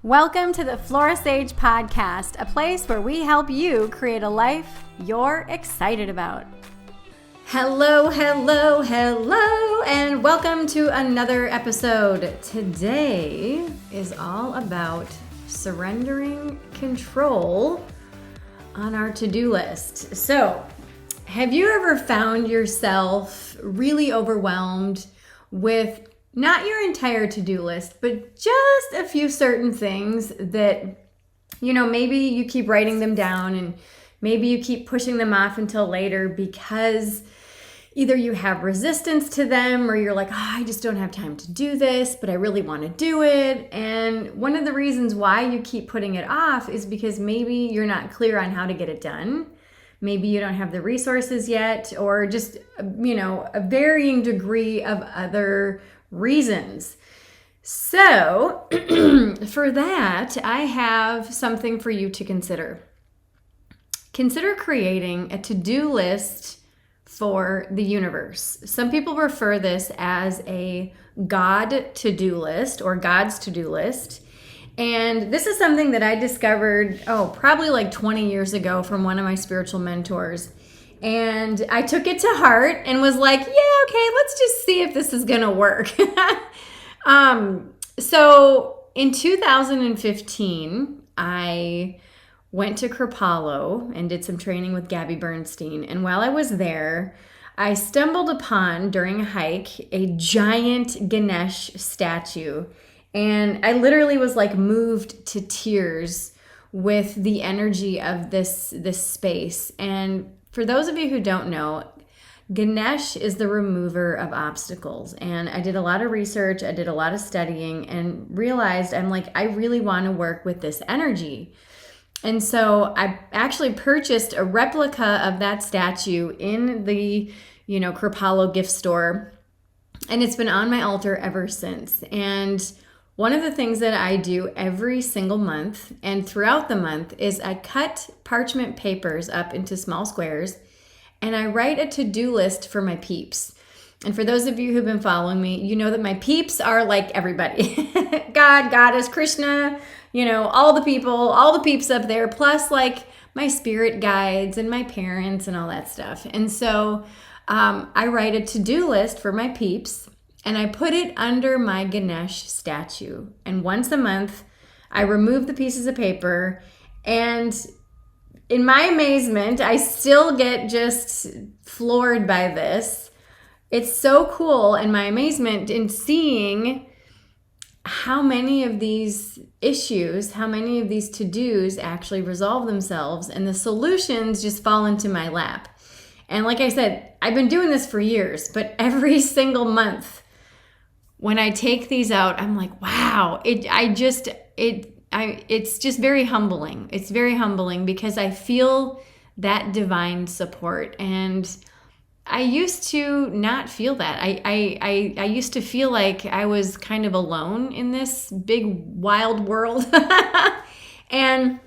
Welcome to the Flora Sage Podcast, a place where we help you create a life you're excited about. Hello, and welcome to another episode. Today is all about surrendering control on our to-do list. So, have you ever found yourself really overwhelmed with not your entire to-do list, but just a few certain things that, maybe you keep writing them down and maybe you keep pushing them off until later because either you have resistance to them or you're like, I just don't have time to do this, but I really want to do it. And one of the reasons why you keep putting it off is because maybe you're not clear on how to get it done. Maybe you don't have the resources yet, or just, a varying degree of other reasons. So for that, I have something for you to consider. Consider creating a to-do list for the universe. Some people refer this as a God to-do list or God's to-do list. And this is something that I discovered, probably like 20 years ago from one of my spiritual mentors. And I took it to heart and was like, yeah, okay, let's just see if this is going to work. So in 2015, I went to Kripalu and did some training with Gabby Bernstein. And while I was there, I stumbled upon, during a hike, a giant Ganesh statue. And I literally was like moved to tears with the energy of this space. And for those of you who don't know, Ganesh is the remover of obstacles. And I did a lot of research, I did a lot of studying, and realized I really want to work with this energy. And so I actually purchased a replica of that statue in the, Kripalu gift store. And it's been on my altar ever since. And one of the things that I do every single month and throughout the month is I cut parchment papers up into small squares and I write a to-do list for my peeps. And for those of you who've been following me, you know that my peeps are like everybody. God, Goddess, Krishna, all the people, all the peeps up there, plus like my spirit guides and my parents and all that stuff. And so I write a to-do list for my peeps. And I put it under my Ganesh statue. And once a month, I remove the pieces of paper. And in my amazement, I still get just floored by this. It's so cool, and my amazement in seeing how many of these issues, how many of these to-dos actually resolve themselves, and the solutions just fall into my lap. And like I said, I've been doing this for years, but every single month, when I take these out, I'm like, wow, it's just very humbling. It's very humbling because I feel that divine support. And I used to not feel that. I used to feel like I was kind of alone in this big, wild world. And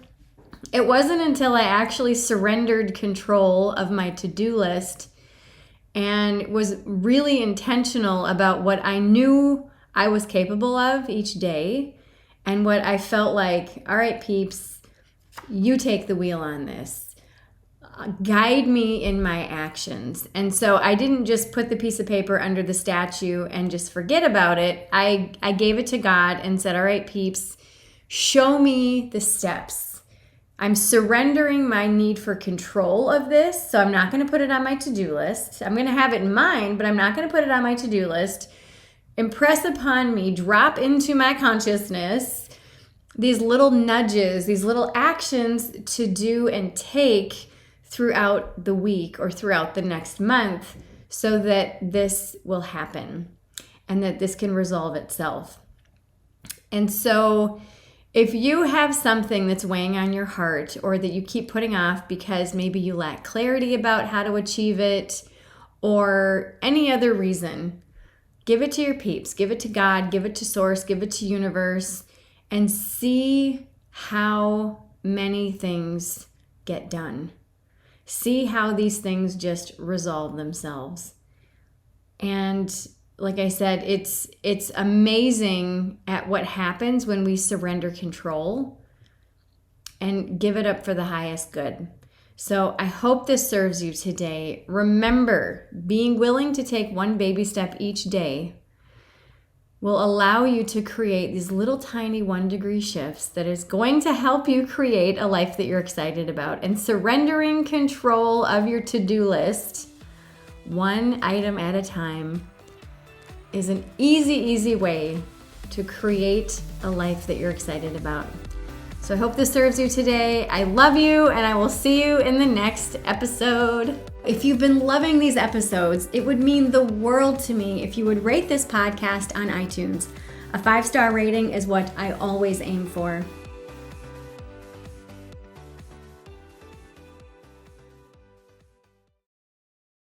it wasn't until I actually surrendered control of my to-do list and was really intentional about what I knew I was capable of each day and what I felt like, all right, peeps, you take the wheel on this. Guide me in my actions. And so I didn't just put the piece of paper under the statue and just forget about it. I gave it to God and said, all right, peeps, show me the steps. I'm surrendering my need for control of this, so I'm not going to put it on my to-do list. I'm going to have it in mind, but I'm not going to put it on my to-do list. Impress upon me, drop into my consciousness these little nudges, these little actions to do and take throughout the week or throughout the next month so that this will happen and that this can resolve itself. And so if you have something that's weighing on your heart or that you keep putting off because maybe you lack clarity about how to achieve it or any other reason, give it to your peeps, give it to God, give it to Source, give it to Universe, and see how many things get done. See how these things just resolve themselves. And like I said, it's amazing at what happens when we surrender control and give it up for the highest good. So I hope this serves you today. Remember, being willing to take one baby step each day will allow you to create these little tiny 1-degree shifts that is going to help you create a life that you're excited about. And surrendering control of your to-do list, one item at a time, is an easy way to create a life that you're excited about. So I hope this serves you today. I love you, and I will see you in the next episode. If you've been loving these episodes, it would mean the world to me if you would rate this podcast on iTunes. A 5-star rating is what I always aim for.